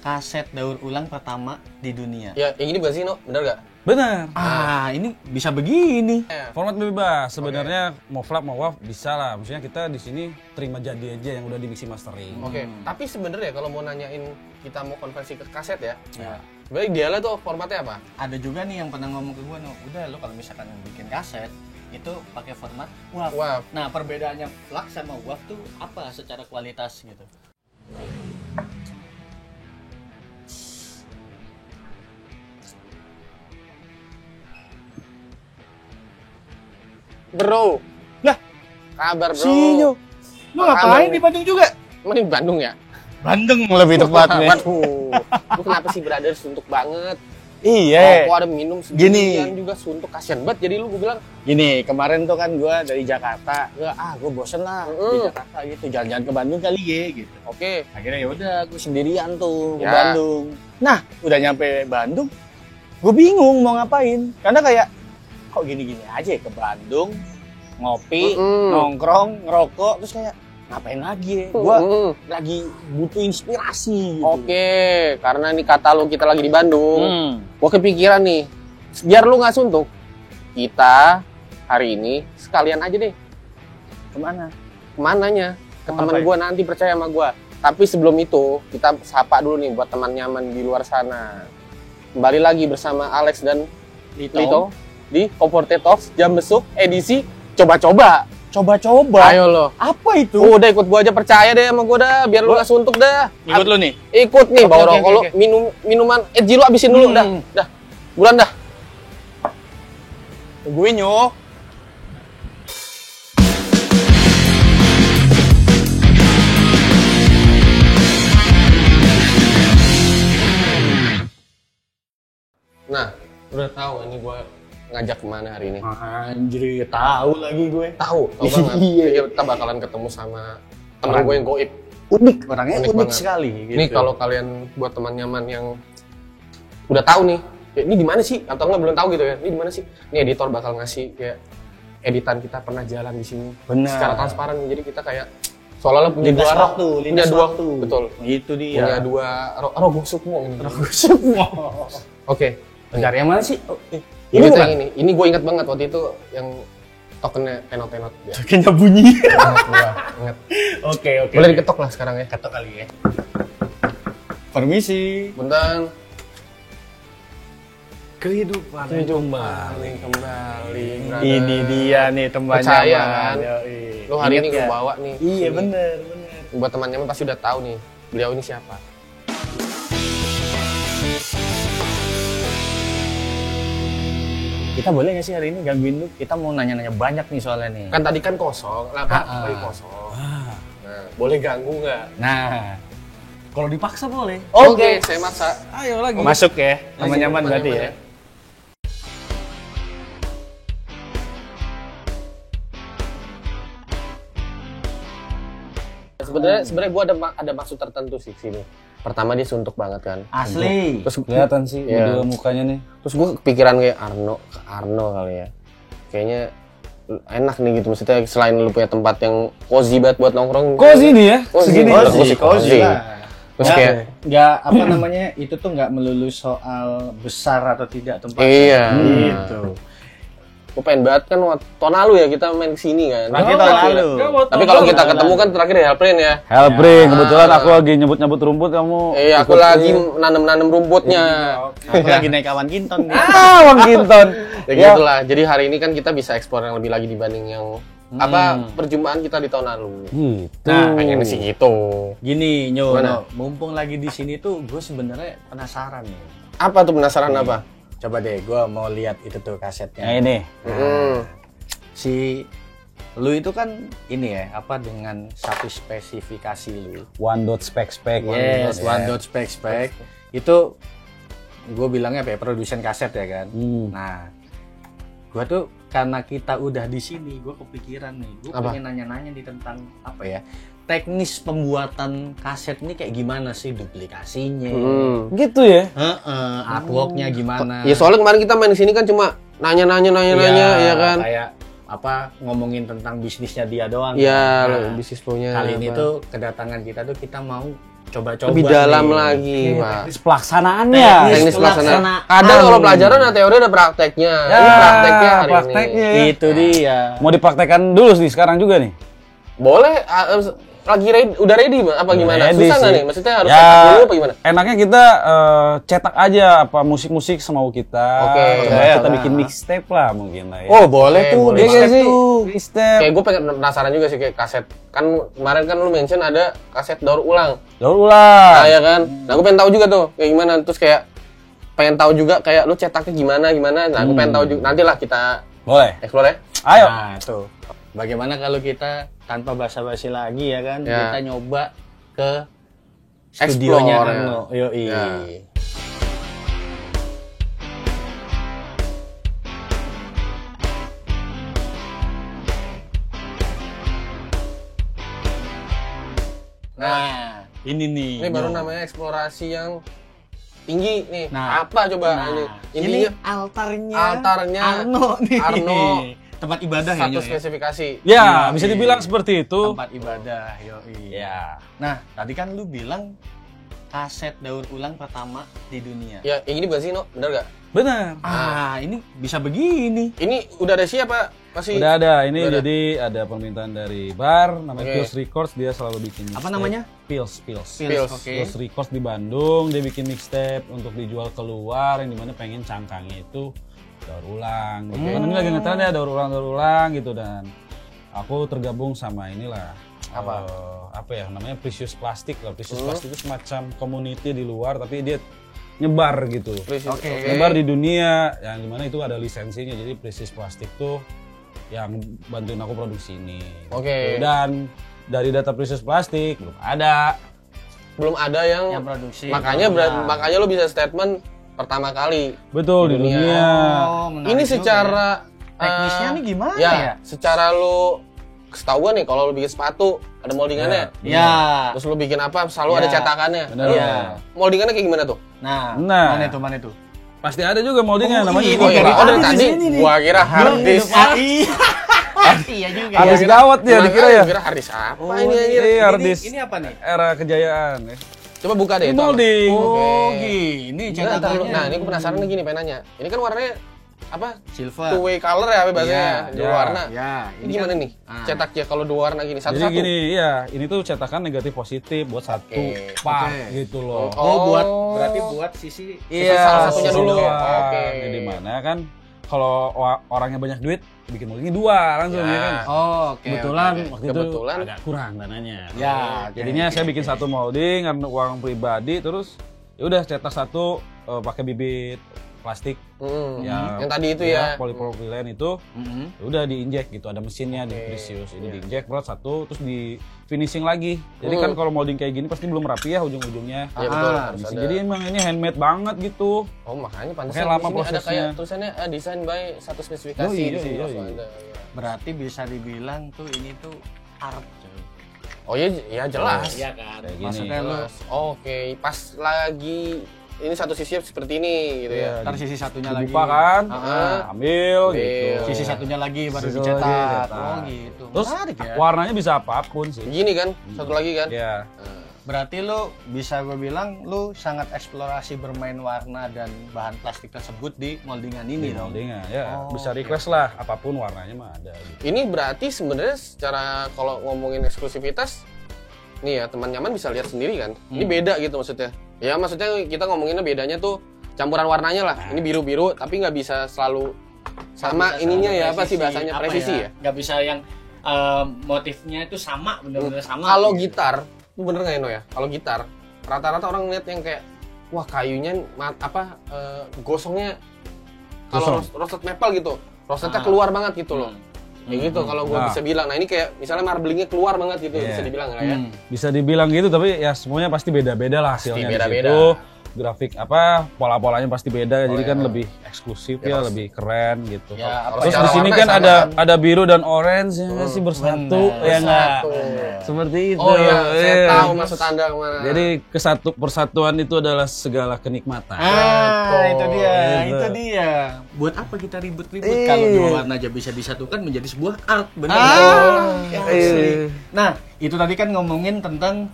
kaset daur ulang pertama di dunia. Ya, yang ini bukan sih, No? Bener gak? Benar. Ini bisa begini. Format bebas. Sebenarnya mau FLAC mau WAV bisa lah. Maksudnya kita di sini terima jadi aja yang udah di mixing mastering. Oke. Tapi sebenarnya kalau mau nanyain kita mau konversi ke kaset ya. Sebenarnya idealnya tuh formatnya apa? Ada juga nih yang pernah ngomong ke gue, no, udah lo kalau misalkan bikin kaset itu pakai format WAV. WAV. Nah, perbedaannya FLAC sama WAV tuh apa secara kualitas gitu? Bro. Lah, Kabar, Bro. Sinyo. Lo ngapain di Bandung juga? Emang di Bandung ya? Bandung lebih tepatnya. Waduh. Lu kenapa sih, brother, suntuk banget? Iya. Kok ada minum seginian juga suntuk, kasihan banget. Jadi lu gue bilang, Gini, kemarin tuh kan gue dari Jakarta, gue bosen lah di Jakarta gitu, jalan-jalan ke Bandung kali ya gitu. oke. Akhirnya ya udah, gue sendirian tuh ke Ya. Bandung. Nah, udah nyampe Bandung, gue bingung mau ngapain, karena kayak kok gini-gini aja ya ke Bandung, ngopi, nongkrong, ngerokok, terus kayak ngapain lagi ya? Gue lagi butuh inspirasi. Gitu. Oke, karena ini kata lu kita lagi di Bandung. Gua kepikiran nih, biar lu nggak suntuk, kita hari ini sekalian aja deh. Kemana? Kemananya? Ke Mau temen ngapain? gua nanti, percaya sama gua. Tapi sebelum itu, kita sapa dulu nih buat teman nyaman di luar sana. Kembali lagi bersama Alex dan Lito di Comforted Talks Jam Besuk edisi coba-coba. Coba-coba. Ayo lo. Apa itu? Udah ikut gua aja, percaya deh sama gua dah, biar lu nggak suntuk dah. Ikut lu nih. Ikut nih, Oke, bawa oke, rokok lu, oke. minuman edgy lu abisin dulu dah. Bulan dah. Gue nyok. Nah, udah tahu ini gua ngajak kemana hari ini? Anjir, tahu lagi gue. Tahu banget. Iya. Pikir kita bakalan ketemu sama teman gue yang goib. Unik, orangnya Unik unik banget. sekali. Gitu. Ini kalau kalian buat teman nyaman yang udah tahu nih, ya, ini di mana sih? Atau enggak belum tahu gitu ya? Ini di mana sih? Ini editor bakal ngasih kayak editan kita pernah jalan di sini. Benar. Secara transparan. Jadi kita kayak seolah-olah punya lintas dua waktu, punya lintas dua waktu. betul. Itu dia. Punya dua rogo sukmo ini. semua. Oke. Bentar, yang mana sih? Oh, Ini bukan? yang ini. Ini gue ingat banget waktu itu yang tokennya tenot-tenot ya. Kayaknya bunyi. Ingat. Oke. Boleh diketok lah sekarang ya. Ketok kali ya. Permisi. Bentar. Kehidupan Kembali. brother. Ini dia nih temannya. Percaya Man. kan? Yoi. Lu hari Ingat ini gue ya? bawa nih. Iya, sini. bener. Buat teman-teman pasti udah tahu nih. Beliau ini siapa. Kita boleh nggak sih hari ini gangguin lu? Kita mau nanya-nanya banyak nih soalnya nih. Kan tadi kan kosong. Lah Pak, lagi kosong. Nah, boleh ganggu nggak? Nah, Kalau dipaksa boleh. Oke, saya maksa. Ayo lagi. masuk ya. Teman Masuk, nyaman teman berarti nyaman ya. ya. Sebenarnya gue ada maksud tertentu sih sini. Pertama dia suntuk banget kan. Asli. Terus Kelihatan sih Iya. model mukanya nih. Terus gue kepikiran kayak Arno kali ya. Kayaknya enak nih gitu, maksudnya selain lu punya tempat yang cozy banget buat nongkrong. Cozy nih ya. Cozy. Segini. Cozy. Terus kayak nggak apa namanya itu tuh nggak melulu soal besar atau tidak tempat. iya. Gitu. Gue pengen banget kan tahun lalu ya kita main kesini kan. Terakhir tahun lalu. Tapi kalau kita ketemu kan terakhir di Helprin ya. Helpring, kebetulan aku lagi nyebut-nyebut rumput, kamu Iya, aku ikutin. lagi nanam-nanam rumputnya. Aku lagi naik kawan kinton nih. Wang Kinton. Ya gitulah. Jadi hari ini kan kita bisa eksplor yang lebih lagi dibanding yang perjumpaan kita di tahun lalu. Gitu. Nah, Pengen sih gitu. Gini, Nyo, Gimana? mumpung lagi di sini tuh gue sebenarnya penasaran nih. Apa tuh penasaran apa? Coba deh, gue mau lihat itu tuh kasetnya. Yang ini. Si lu itu kan ini ya, apa dengan satu spesifikasi lu. One dot spek. Yes, one dot spek. Itu gue bilangnya apa ya, produsen kaset ya kan. Nah, gue tuh karena kita udah di sini, gue kepikiran nih, gue Apa? pengen nanya-nanya nih tentang apa ya, teknis pembuatan kaset ini kayak gimana sih, duplikasinya, Gitu ya. artworknya gimana. Ya soalnya kemarin kita main di sini kan cuma nanya-nanya ya kan. Kayak apa, ngomongin tentang bisnisnya dia doang. Iya, Nah, bisnis flow-nya. kali ini apa. tuh kedatangan kita tuh kita mau coba-coba lebih dalam nih. lagi, Pak. Teknis pelaksanaannya. Teknis pelaksanaan. Kadang kalau pelajaran ada teori ada prakteknya. Ya, Ini prakteknya hari prakteknya. ini. Itu dia. Mau dipraktekkan dulu sih sekarang juga nih. Boleh lagi udah ready, Mas? Apa Udah gimana? ready Susah nggak sih. nih? Maksudnya harus Ya, cetak dulu apa gimana? Enaknya kita cetak aja apa musik-musik semau kita. Oke. Coba Ya, kita nah. bikin mixtape lah mungkin lah ya. Oh, boleh Oke, tuh. boleh. Iya Mixtape nggak sih? tuh. Mixtape. Kayak gue pengen penasaran juga sih kayak kaset. Kan kemarin kan lu mention ada kaset daur ulang. Daur ulang. Nah, ya kan? Nah, gue pengen tahu juga tuh kayak gimana. Terus kayak pengen tahu juga kayak lu cetaknya gimana. Nah, gue pengen tahu juga. Nantilah kita Boleh. explore ya. Ayo. Nah, tuh. Bagaimana kalau kita tanpa basa-basi lagi ya kan? Ya. Kita nyoba ke Explore, studionya ya. Arno. Yoi. Ya. Nah, ini nih. Ini baru namanya eksplorasi yang tinggi nih. Nah. Apa coba Nah, ini? ini Intinya altarnya. altarnya Arno nih. Arno. Tempat ibadah ya, satu Nyo, ya? spesifikasi. Ya, Iya, bisa iya. dibilang seperti itu. Tempat ibadah, yoi. Ya. Nah, tadi kan lu bilang kaset daur ulang pertama di dunia. Ya, yang ini bukan sih, No? Bener gak? Benar. Ini bisa begini. Ini udah ada siapa? Masih Udah ada. Ini Udah ada. jadi ada permintaan dari bar namanya Oke. Pills Records, dia selalu bikin Apa mixtape. namanya? Pills. Pills, Oke. Pills Records di Bandung, dia bikin mixtape untuk dijual keluar yang dimana pengen cangkangnya itu daur ulang. Gitu. Kan ini lagi ngetren ya daur ulang gitu dan aku tergabung sama inilah apa ya namanya Precious Plastic lah. Precious Plastic itu semacam community di luar tapi dia nyebar gitu. Oke. Nyebar di dunia yang dimana itu ada lisensinya jadi Precious Plastic tuh yang bantuin aku produksi ini. Oke. Dan dari data Precious Plastic belum ada yang Yang produksi. makanya Nah. makanya lo bisa statement pertama kali. betul di dunia. Oh, menarik Ini juga secara ya. Teknisnya nih gimana ya, ya? secara lo ketahuan nih kalau lo bikin sepatu ada moldingannya. Ya. Terus lo bikin apa selalu ada Ya. cetakannya. Benar. Lo Iya. moldingannya kayak gimana tuh? Nah, Nah. mana itu? Pasti ada juga moldingnya Oh, namanya ini juga. dari Oh, dari tadi tadi di sini nih. gua kira harddisk. Iya juga Harddisk ya. gawat ya dikira ya. Kira harddisk apa Oh, ini anjir? Iya, harddisk Ini apa nih? era kejayaan ya. Coba buka deh Ini itu. molding. Oh, Oke. gini Nah, ntar cetakannya. lu- nah, ini gue penasaran nih gini pengen nanya. Ini kan warnanya apa? Silver. Two way color ya apa bahasanya? Iya, Dua iya. warna. Ya, Ini gimana nih? Ah. Cetaknya kalau dua warna gini Jadi satu-satu. gini, ya, ini tuh cetakan negatif positif buat satu Oke, part oke. gitu loh. Oh, Oh. berarti buat sisi Iya, salah satunya sisi dulu. doang. Oke. Jadi mana kan kalau orangnya banyak duit bikin moldingnya dua langsung Ya. ya kan. Oh, oke. Kebetulan oke. waktu itu Kebetulan. agak kurang dananya. Ya, Jadinya saya bikin satu molding karena uang pribadi terus ya udah cetak satu pakai bibit plastik Yang tadi itu ya. polipropilen itu Mhm. ya udah diinjek gitu ada mesinnya di Precious ini diinjek berat satu terus di finishing lagi jadi kan kalau molding kayak gini pasti belum rapi ya ujung-ujungnya. Iya betul. Ah, Harus Bisa. ada. Jadi emang ini handmade banget gitu. Oh makanya pantesan Makanya lama di sini ada prosesnya. kayak tulisannya design by satu spesifikasi Yoi, di sini yoi, langsung yoi. ada. Ya. Berarti bisa dibilang tuh ini tuh art. coy. Oh iya, ya jelas. Iya kan. Kayak gini. Maksudnya lu Jelas. Oke, pas lagi ini satu sisi seperti ini gitu ya. ntar sisi satunya lagi. Dibuka kan, Ah. ambil Ambil. gitu. Sisi satunya lagi baru Sisi dicetak. lagi cetak. Oh gitu. Terus Menarik ya. warnanya bisa apapun sih. Gini kan, satu lagi kan. Ya. Berarti lu bisa gue bilang lu sangat eksplorasi bermain warna dan bahan plastik tersebut di moldingan ini dong. Moldingnya ya Oh, bisa request lah apapun warnanya mah ada gitu. Ini berarti sebenarnya secara kalau ngomongin eksklusivitas, nih ya teman nyaman bisa lihat sendiri kan. Ini beda gitu maksudnya. Ya maksudnya kita ngomonginnya bedanya tuh campuran warnanya lah. Ini biru-biru tapi nggak bisa selalu sama Bisa ininya sama ya apa sih presisi, bahasanya apa presisi ya. Nggak bisa yang motifnya itu sama, bener-bener sama. Kalau gitu. gitar, lu bener nggak Eno ya? Kalau gitar, rata-rata orang ngeliat yang kayak wah kayunya gosongnya kalau roasted maple gitu, roastednya keluar banget gitu loh. Kayak gitu kalau gue Nah. bisa bilang. Nah ini kayak misalnya marblingnya keluar banget gitu Iya. bisa dibilang lah ya. Bisa dibilang gitu tapi ya semuanya pasti beda-beda lah hasilnya beda-beda. di situ. Grafik apa pola-polanya pasti beda jadi kan lebih eksklusif ya, pasti. lebih keren gitu. Ya, apa Terus ya, di sini warna kan sama ada biru dan orange ya nggak sih bersatu ya nggak? Seperti itu. Oh iya, saya Iya. tahu maksud anda kemana. Jadi persatuan itu adalah segala kenikmatan. itu dia, Gitu. itu dia. Buat apa kita ribut-ribut kalau dua warna aja bisa disatukan menjadi sebuah art, benar? Ya, asli. Nah, itu tadi kan ngomongin tentang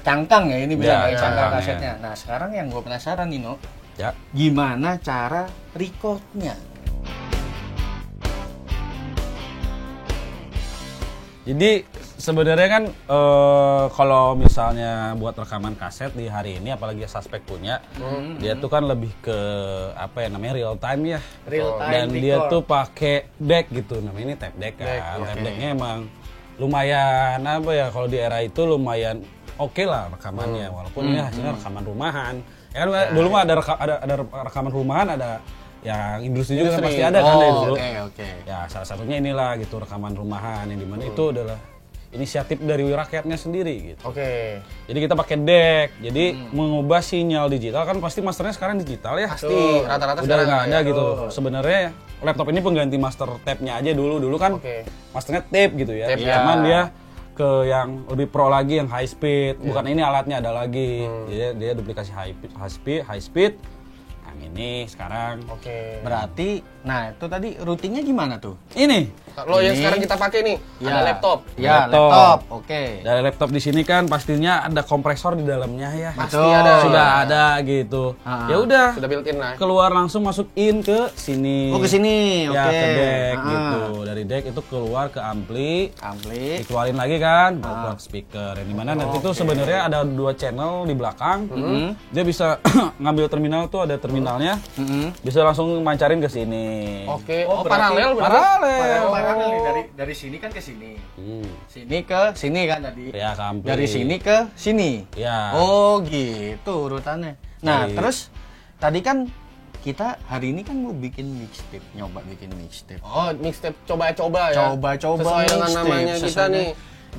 cangkang ya, ini bisa pakai Ya, cangkang cangkang, kasetnya. Nah, sekarang yang gue penasaran nih, No, Ya. gimana cara recordnya? Jadi sebenarnya kan kalau misalnya buat rekaman kaset di hari ini, apalagi Suspek punya, dia tuh kan lebih ke apa ya namanya real time ya. Real time Dan dia record. tuh pakai deck gitu, namanya ini tape deck kan. Tape decknya emang lumayan apa ya, kalau di era itu lumayan oke lah rekamannya, walaupun ini hasilnya rekaman rumahan. Ya kan dulu mah ada rekaman rumahan, ada yang industri juga kan pasti ada kan dari dulu. Oke. Ya salah satunya inilah gitu, rekaman rumahan yang dimana itu adalah inisiatif dari rakyatnya sendiri gitu. Oke. Jadi kita pakai deck, jadi mengubah sinyal digital kan pasti masternya sekarang digital ya. Pasti rata-rata Udah sekarang nggak ada ya. gitu. Sebenarnya laptop ini pengganti master tape-nya aja dulu kan. Oke. Masternya tape gitu ya. Tape, ya. Cuman dia ke yang lebih pro lagi, yang high speed. Bukan ini alatnya ada lagi. Jadi dia duplikasi high speed. Yang ini sekarang. Oke. Berarti, nah itu tadi routingnya gimana tuh? Ini Kalau yang Ini. sekarang kita pakai nih, ada laptop. Ya, Laptop. laptop. Oke. dari laptop di sini kan pastinya ada kompresor di dalamnya ya. Pasti Betul. ada. Sudah ada gitu. Ah. Ya udah. Sudah built-in lah. Keluar langsung masuk in ke sini. Oh, ke sini. Ya, Oke. ke deck Ah. gitu. Dari deck itu keluar ke ampli, Ampli. dikeluarin lagi kan, buat speaker. Yang dimana nanti tuh sebenarnya ada 2 channel di belakang. Dia bisa ngambil terminal tuh, ada terminalnya. Bisa langsung mancarin ke sini. Oke. Oh, Oh, berarti paralel berarti. Paralel nih, dari sini kan ke sini. Sini ke sini kan tadi. Ya, ke ampli. Dari sini ke sini. Ya. Oh, gitu urutannya. Nah, Dari- terus tadi kan kita hari ini kan mau bikin mixtape, nyoba bikin mixtape. Oh, mixtape coba-coba ya. Coba-coba Sesuai dengan mixtape, namanya kita sesuai nih.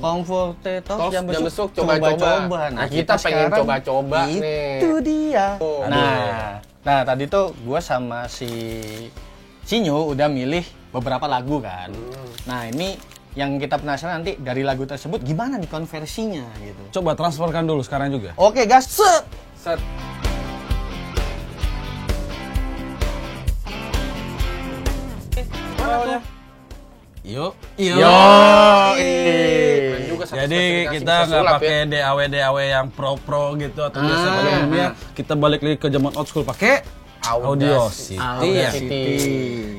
Comforted Talks Talks jam jam besok, besok, coba-coba. Nah, kita pengen sekarang coba-coba nih. Itu dia. Oh. Nah, tadi tuh gua sama si Sinyo udah milih beberapa lagu kan. Nah, ini yang kita penasaran nanti dari lagu tersebut gimana nih konversinya gitu. Coba transferkan dulu sekarang juga. Oke, gas. Set. Set. Yuk. Keren juga satu Jadi spesifikasi kita bisa nggak sulap pakai ya. DAW yang pro gitu atau biasa pada umumnya, kita balik lagi ke zaman old school pakai Audacity Audacity.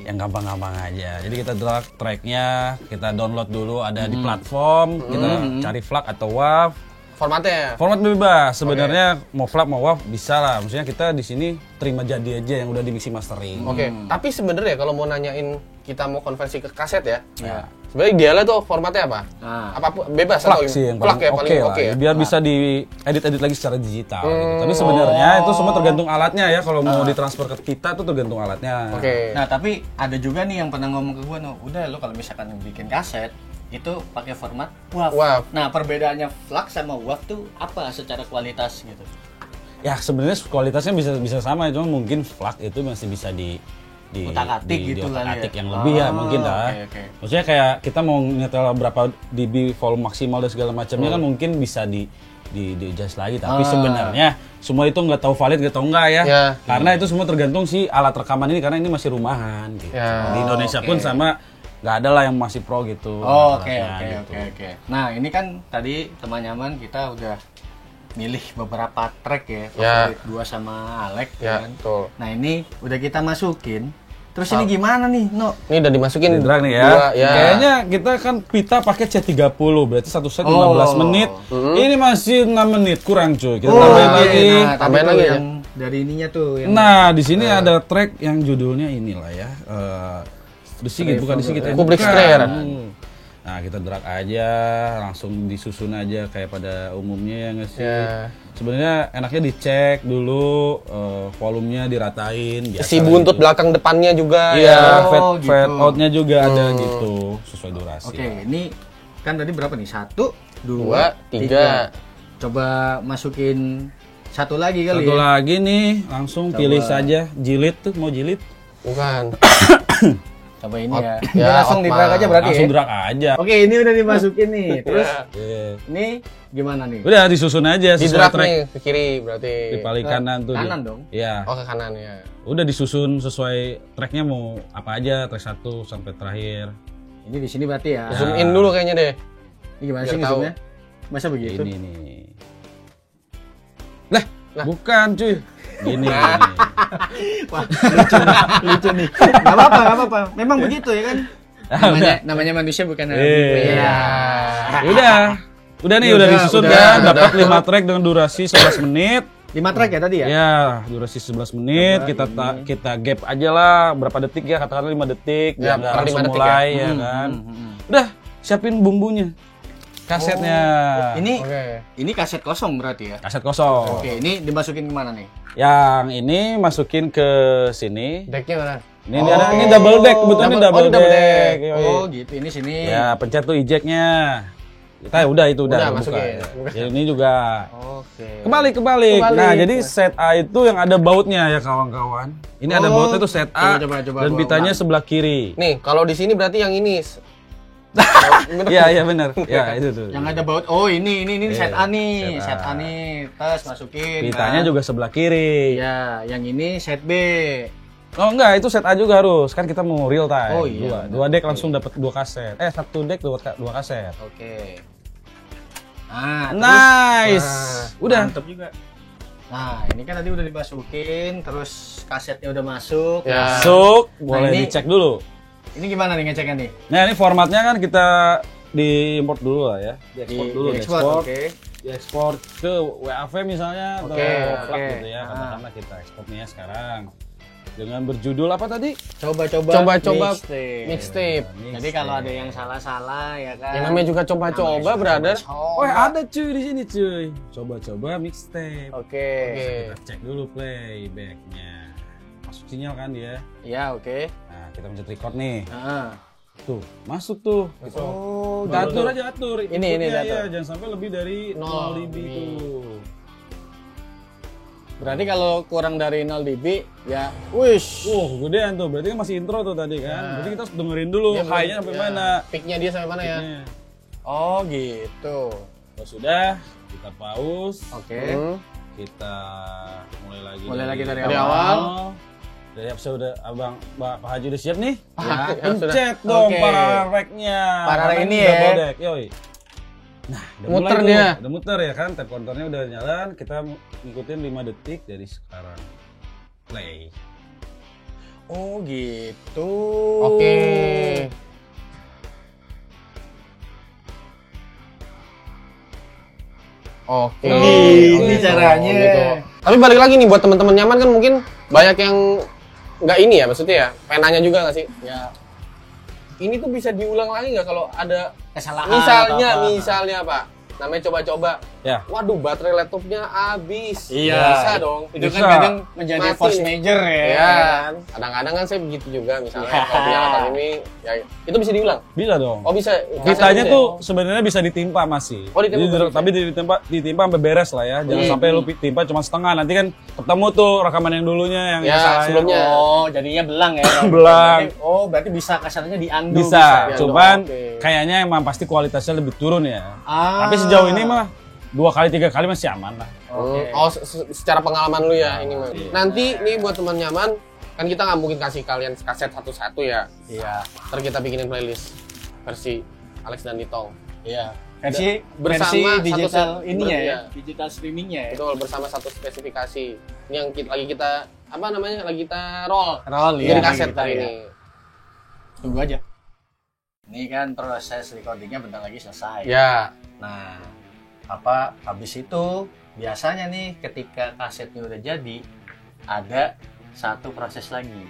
yang gampang-gampang aja. Jadi kita drag tracknya, kita download dulu, ada di platform, kita cari FLAC atau WAV. Formatnya. Format bebas sebenarnya, mau FLAC mau WAV bisa lah. Maksudnya kita di sini terima jadi aja yang udah di mixing mastering. Oke, tapi sebenarnya kalau mau nanyain kita mau konversi ke kaset ya, Ya. sebenarnya idealnya tuh formatnya apa? Nah. Apapun bebas FLAC atau sih yang FLAC paling ya oke paling lah, oke ya. biar bisa di edit lagi secara digital gitu. Tapi sebenarnya itu semua tergantung alatnya ya, kalau mau ditransfer ke kita tuh tergantung alatnya. Oke. Nah, tapi ada juga nih yang pernah ngomong ke gua, "No, udah lo kalau misalkan bikin kaset itu pakai format WAV." WAV. Nah, perbedaannya FLAC sama WAV tuh apa secara kualitas gitu? Ya sebenarnya kualitasnya bisa sama, cuma mungkin FLAC itu masih bisa di Utak-atik gitu lah otak-atik ya. yang lebih ya Oh, mungkin lah. oke. Maksudnya kayak kita mau nyetel berapa dB volume maksimal dan segala macamnya kan mungkin bisa di adjust lagi, tapi sebenarnya semua itu nggak tahu valid atau enggak ya. Ya. Karena itu semua tergantung si alat rekaman ini, karena ini masih rumahan gitu. Ya. Di Indonesia pun sama, nggak ada lah yang masih pro gitu. Oh, oke, alatnya gitu. oke. Nah, ini kan tadi teman nyaman kita udah milih beberapa track ya, favorit gua sama Alek Ya, kan. betul. Nah, ini udah kita masukin. Terus ini gimana nih, No? Ini udah dimasukin Di drag nih ya. dua, ya. Kayaknya kita kan pita pakai C30, berarti satu set Oh. 15 menit. Ini masih 6 menit kurang cuy. Kita Oh, tambahin oke. lagi. Nah, Tambahin tapi lagi tuh ya. yang dari ininya tuh yang Nah, di sini ada track yang judulnya inilah ya. The Sigit, bukan The Sigit. Public Bukan. Square. Nah, kita drag aja, langsung disusun aja kayak pada umumnya ya nggak sih? Ya. Sebenarnya enaknya dicek dulu, volumenya diratain. biasa Si lah buntut gitu. belakang depannya juga Iya, ya. Oh, fade gitu. out-nya juga ada gitu, sesuai durasi. Oke, ini kan tadi berapa nih? 1, 2, 3. Coba masukin satu lagi kali Satu ya. lagi nih, langsung pilih saja jilid tuh, mau jilid. Bukan. Coba ini Out- ya. ya, Langsung out di drag mah. aja berarti Langsung ya. drag aja. Oke, ini udah dimasukin nih. Terus Iya. ini gimana nih? Udah disusun aja Di sesuai drag track. nih ke kiri berarti. Di paling kanan tuh. Kanan dia. dong. Iya. Oh, ke kanan ya. Udah disusun sesuai tracknya mau apa aja, track 1 sampai terakhir. Ini di sini berarti ya. Zoom in dulu kayaknya deh. Ini gimana Biar sih tahu. zoomnya? Masa begitu? Ini nih. Lah, bukan cuy. Gini. Wah, lucu nih. Gak apa-apa. Memang begitu ya kan? Namanya manusia bukan nabi. Iya. Udah nih, udah disusun kan. Dapat 5 track dengan durasi 11 menit. 5 track ya tadi ya? Ya, durasi 11 menit. Kita gap aja lah berapa detik ya, katakanlah 5 detik. Ya, Biar per 5 langsung detik mulai ya. ya kan. Udah, siapin bumbunya. Kasetnya. Ini kaset kosong berarti ya? Kaset kosong. Oke, ini dimasukin kemana nih? Yang ini masukin ke sini. Decknya mana? Ini double deck, kebetulan ini double deck. Oh gitu, ini sini. Ya, pencet tuh ejectnya. Kita udah buka. Masukin. Ya, ini juga. Oke. Kebalik. Nah, jadi set A itu yang ada bautnya ya kawan-kawan. Ini ada bautnya tuh set A Coba, dan pitanya sebelah kiri. Nih, kalau di sini berarti yang ini. Iya benar. Ya itu tuh. Yang ada baut. Oh ini set A nih. Set A nih. Tes masukin. Pitanya juga sebelah kiri. Ya, yang ini set B. Oh enggak, itu set A juga harus. Kan kita mau real time. Oh iya. Dua deck langsung dapat 2 kaset. Satu deck dua kaset. Oke. Nah, Nice. Udah. Mantep juga. Nah, ini kan tadi udah dimasukin, terus kasetnya udah masuk. Ya. Masuk, boleh ini- dicek dulu. Ini gimana nih ngeceknya nih? Nah, ini formatnya kan kita diimport dulu lah ya. Diekspor dulu, diekspor, oke. Diekspor ke WAV misalnya atau Oke, FLAC oke. gitu ya. Katakanlah kita ekspornya sekarang. Dengan berjudul apa tadi? Coba-coba Mixtape. Jadi kalau ada yang salah-salah ya kan. Yang namanya juga coba-coba, brother. Oh, ada cuy di sini cuy. Coba-coba mixtape. Oke. Kita cek dulu playbacknya. Masuk sinyal kan dia. Iya, oke. Nah, kita mencet record nih. Heeh. Tuh, masuk tuh. Oh, Atur aja atur. Ini Inputnya diatur. ya, jangan sampai lebih dari 0 dB tuh. Berarti kalau kurang dari 0 dB ya wish. Gedean tuh. Berarti kan masih intro tuh tadi kan. Berarti kita harus dengerin dulu high-nya sampai mana. Peak-nya dia sampai mana ya? Peak-nya. Oh, gitu. Kalau sudah, kita pause. Oke. Kita mulai lagi dari awal. Dari episode Abang Pak Haji udah siap nih? Ya, Pencet dong Oke. para rack-nya. Para rack Karena ini udah ya. bodek, yoi. Nah, udah Muter mulai tuh. dia. Udah muter ya kan, tab counternya udah jalan. Kita ngikutin 5 detik dari sekarang. Play. Oh, gitu. Oke. Oke. Ini caranya. Gitu. Tapi balik lagi nih buat teman-teman nyaman kan mungkin banyak yang nggak ini ya maksudnya ya. Penanya juga nggak sih? Ya, Ini tuh bisa diulang lagi nggak kalau ada kesalahan misalnya apa? Namanya coba-coba. Ya. Waduh, baterai laptopnya habis. Iya. Bisa dong. Itu Bisa. kan kadang menjadi Mati force nih. major ya. Ya, kadang-kadang kan saya begitu juga misalnya kalau punya alat ini ya itu bisa diulang. Bisa dong. Oh bisa. Pitanya Bisa. tuh sebenarnya bisa ditimpa masih. Oh, ditimpa Jadi, bisa. tapi ditimpa sampai beres lah ya. Jangan sampai lu timpa cuma setengah. Nanti kan ketemu tuh rekaman yang dulunya yang Ya, salahnya. sebelumnya. Oh, jadinya belang ya. Belang. Berarti bisa kasarnya diundo. Bisa, bisa. cuman Oke. kayaknya emang pasti kualitasnya lebih turun ya. Ah. Tapi sejauh ini mah 2 kali 3 kali masih aman lah. Oke. Oh, secara pengalaman lu ya ini mah. Nanti nih buat teman nyaman kan kita nggak mungkin kasih kalian kaset satu-satu ya. Iya. Ntar kita bikinin playlist versi Alex dan Ditong. Iya. Versi Bersama digital satu- ininya ya, iya. digital streamingnya ya. Betul, bersama satu spesifikasi. Ini yang lagi kita apa namanya? Lagi kita roll. Roll Jadi ya. kaset kita hari ya. ini. Tunggu aja. Ini kan proses recordingnya bentar lagi selesai. Ya. Nah, habis itu biasanya nih ketika kasetnya udah jadi ada satu proses lagi,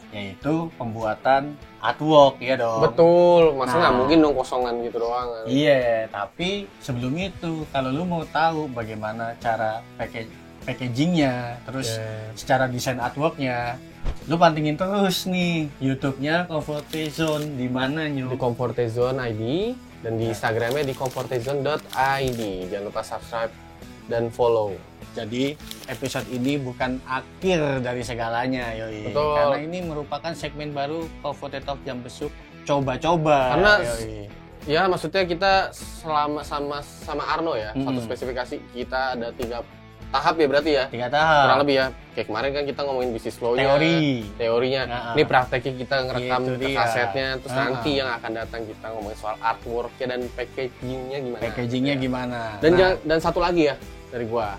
yaitu pembuatan artwork ya dong. Betul. Masa nggak Nah. mungkin dong kosongan gitu doang. Kan? Iya, tapi sebelum itu kalau lu mau tahu bagaimana cara packagingnya, terus secara desain artworknya, lu pantengin terus nih YouTube-nya Comfortzone di mana Di nyuruh. Comfortzone ID dan di Instagramnya di comfortzone.id. Jangan lupa subscribe dan follow. Jadi episode ini bukan akhir dari segalanya, yoi. Betul. Karena ini merupakan segmen baru Comfort Talk Jam Besuk coba-coba. Karena yoi. ya maksudnya kita selama sama Arno ya, satu spesifikasi kita ada tahap ya berarti ya. 3 tahap. Kurang lebih ya. Kayak kemarin kan kita ngomongin bisnis flow-nya. Teorinya. Nah, Ini prakteknya kita ngerekam itu ke dia. kasetnya. Terus nanti yang akan datang kita ngomongin soal artwork-nya dan packaging-nya gimana. Packagingnya gimana? Dan Nah, dan satu lagi ya dari gua.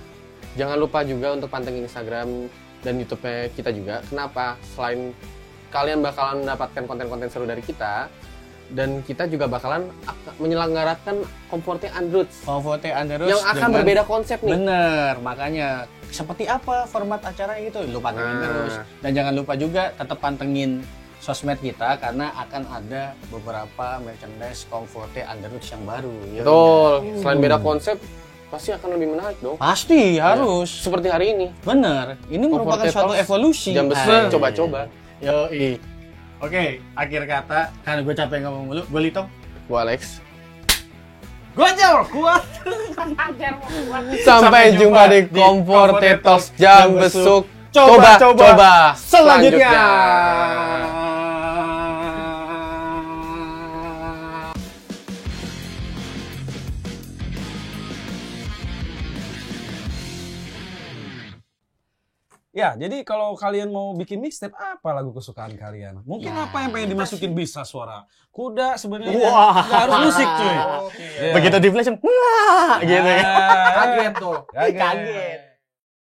Jangan lupa juga untuk pantengin Instagram dan YouTube-nya kita juga. Kenapa? Selain kalian bakalan mendapatkan konten-konten seru dari kita, dan kita juga bakalan menyelenggarakan Comfortnya Androots yang akan berbeda konsep nih. Bener, makanya seperti apa format acara itu lu pantengin terus. Dan jangan lupa juga tetap pantengin sosmed kita karena akan ada beberapa merchandise Comfortnya Androots yang baru. Ya Betul. Selain beda konsep, pasti akan lebih menarik dong. Pasti harus. Seperti hari ini. Bener, ini merupakan Comfortnya suatu Talks evolusi. Jam besar coba-coba. Yoi. Oke, akhir kata, karena gue capek ngomong mulu, gue Litong. Gua Alex. Gue Jawar, kuat. Sampai jumpa di Comfortnya Talks Jam Besuk. Coba selanjutnya. Ya, jadi kalau kalian mau bikin mixtape, apa lagu kesukaan kalian? Mungkin apa yang pengen dimasukin bisa suara kuda sebenarnya. Wah. Nggak harus musik cuy. Begitu di flash, wah, gitu ya. Kaget tuh. Kaget. Kaget.